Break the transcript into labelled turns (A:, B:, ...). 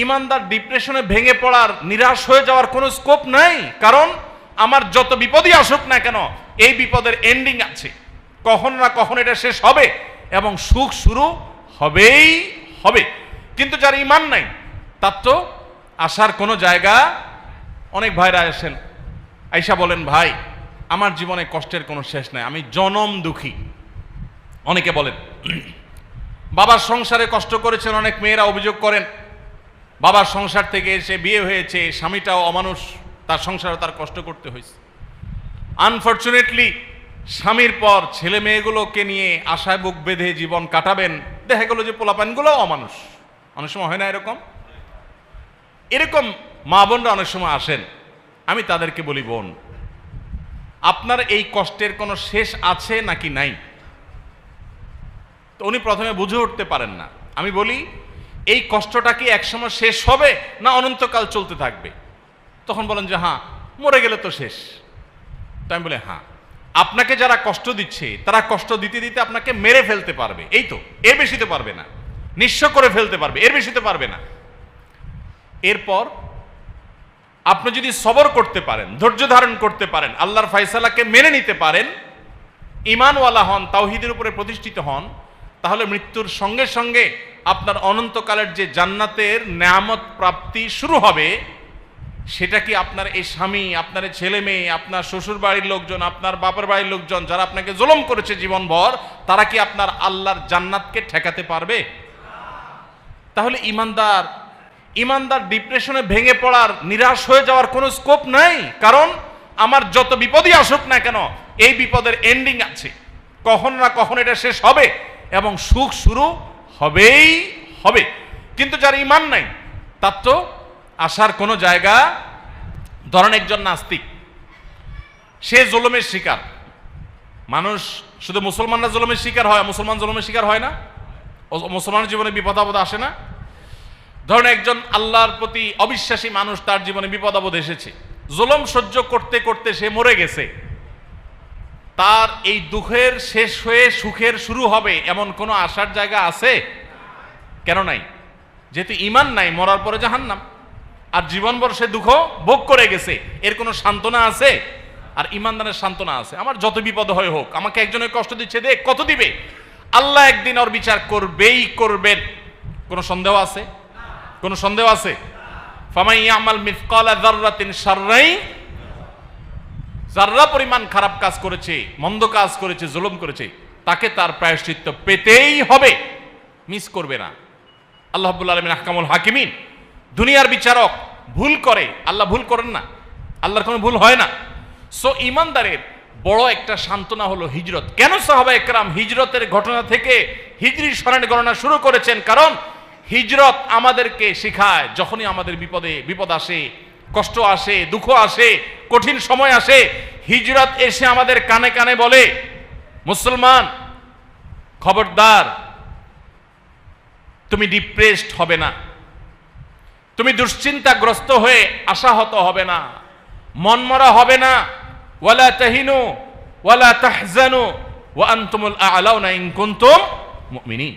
A: ইমানদার ডিপ্রেশনে ভেঙে পড়ার, নিরাশ হয়ে যাওয়ার কোনো স্কোপ নাই। কারণ আমার যত বিপদই আসুক না কেন, এই বিপদের এন্ডিং আছে, কখন না কখন এটা শেষ হবে এবং সুখ শুরু হবেই হবে। কিন্তু যার ইমান নাই তার তো আসার কোনো জায়গা। অনেক ভাইরা আসেন, আইসা বলেন, ভাই আমার জীবনে কষ্টের কোনো শেষ নাই, আমি জনম দুঃখী। অনেকে বলেন বাবার সংসারে কষ্ট করেছেন, অনেক মেয়েরা অভিযোগ করেন বাবার সংসার থেকে এসে বিয়ে হয়েছে, স্বামীটাও অমানুষ, তার সংসারে তার কষ্ট করতে হয়েছে। আনফর্চুনেটলি স্বামীর পর ছেলে মেয়েগুলোকে নিয়ে আশায় বুক বেঁধে জীবন কাটাবেন, দেখা গেল যে পোলাপানগুলোও অমানুষ। অনেক সময় হয় না এরকম? এরকম মা বোনরা অনেক সময় আসেন, আমি তাদেরকে বলি, বোন আপনার এই কষ্টের কোনো শেষ আছে নাকি নাই? তো উনি প্রথমে বুঝে উঠতে পারেন না। আমি বলি, এই কষ্টটা কি একসময় শেষ হবে না অনন্তকাল চলতে থাকবে? তখন বলেন যে হ্যাঁ, মরে গেলে তো শেষ। তো আমি বলি, হ্যাঁ, আপনাকে যারা কষ্ট দিচ্ছে তারা কষ্ট দিতে দিতে আপনাকে মেরে ফেলতে পারবে, এই তো, এর বেশি তো পারবে না। নিঃস্ব করে ফেলতে পারবে, এর বেশি তো পারবে না। এরপর আপনি যদি সবর করতে পারেন, ধৈর্য ধারণ করতে পারেন, আল্লাহর ফয়সালাকে মেনে নিতে পারেন, ঈমানওয়ালা হন, তাওহীদের উপরে প্রতিষ্ঠিত হন, তাহলে মৃত্যুর সঙ্গে সঙ্গে আপনার অনন্তকালের যে জান্নাতের নেয়ামত প্রাপ্তি শুরু হবে, সেটা কি আপনার এই স্বামী, আপনার ছেলে মেয়ে, আপনার শ্বশুর বাড়ির লোকজন, আপনার বাপের বাড়ির লোকজন যারা আপনাকে জুলুম করেছে জীবনভর, তারা কি আপনার আল্লাহর জান্নাতকে ঠেকাতে পারবে? তাহলে ইমানদার ডিপ্রেশনে ভেঙে পড়ার, নিরাশ হয়ে যাওয়ার কোনো স্কোপ নাই। কারণ আমার যত বিপদই আসুক না কেন, এই বিপদের এন্ডিং আছে, কখন না কখন এটা শেষ হবে এবং সুখ শুরু হবেই হবে। কিন্তু যার ইমান নাই তার তো আসার কোনো জায়গা। ধরেন একজন নাস্তিক, সে জুলুমের শিকার। মানুষ শুধু মুসলমানরা জুলুমের শিকার হয়, মুসলমান জুলুমের শিকার হয় না? মুসলমানের জীবনে বিপদ আপদ আসে না? ধরেন একজন আল্লাহর প্রতি অবিশ্বাসী মানুষ, তার জীবনে বিপদ আপদ এসেছে, জুলুম সহ্য করতে করতে সে মরে গেছে। তার এই দুঃখের শেষ হয়ে সুখের শুরু হবে এমন কোনো আশার জায়গা আছে? কেন নাই? যেহেতু ইমান নাই, মরার পরে জাহান্নাম, আর জীবনভর সে দুঃখ ভোগ করে গেছে, এর কোনো সান্ত্বনা আছে? আর ইমানদারের সান্ত্বনা আছে, আমার যত বিপদ হয় হোক, আমাকে একজনের কষ্ট দিচ্ছে, দেখ কত দিবে, আল্লাহ একদিন ওর বিচার করবেই করবেন। কোনো সন্দেহ আছে? কোনো সন্দেহ আছে? ফামান ইয়ামাল মিসকালা যাররাতিন শাররাই, যাররা পরিমাণ খারাপ কাজ করেছে, মন্দ কাজ করেছে, জুলুম করেছে, তাকে তার প্রায়শ্চিত্ত পেতেই হবে, মিস করবে না। আল্লাহ রাব্বুল আলামিন আহকামুল হাকিমিন, দুনিয়ার বিচারক। ভুল করে, আল্লাহ ভুল করেন না, আল্লাহর কোনো ভুল হয় না। সো ইমানদারের বড় একটা সান্ত্বনা হলো হিজরত। কেন সাহাবা একরাম হিজরতের ঘটনা থেকে হিজরি সনের গণনা শুরু করেছেন? কারণ হিজরত আমাদেরকে শেখায়, যখনই আমাদের বিপদ আসে, কষ্ট আসে, দুঃখ আসে, কঠিন সময় আসে, হিজরত এসে আমাদের কানে কানে বলে, মুসলমান খবরদার, তুমি ডিপ্রেসড হবে না, তুমি দুশ্চিন্তাগ্রস্ত হয়ে আশাহত হবে না, মনমরা হবে না। ওয়ালা তাহিনু ওয়ালা তাহজানু ওয়া আনতুমুল আ'লাউনা ইন কুনতুম মুমিনিন।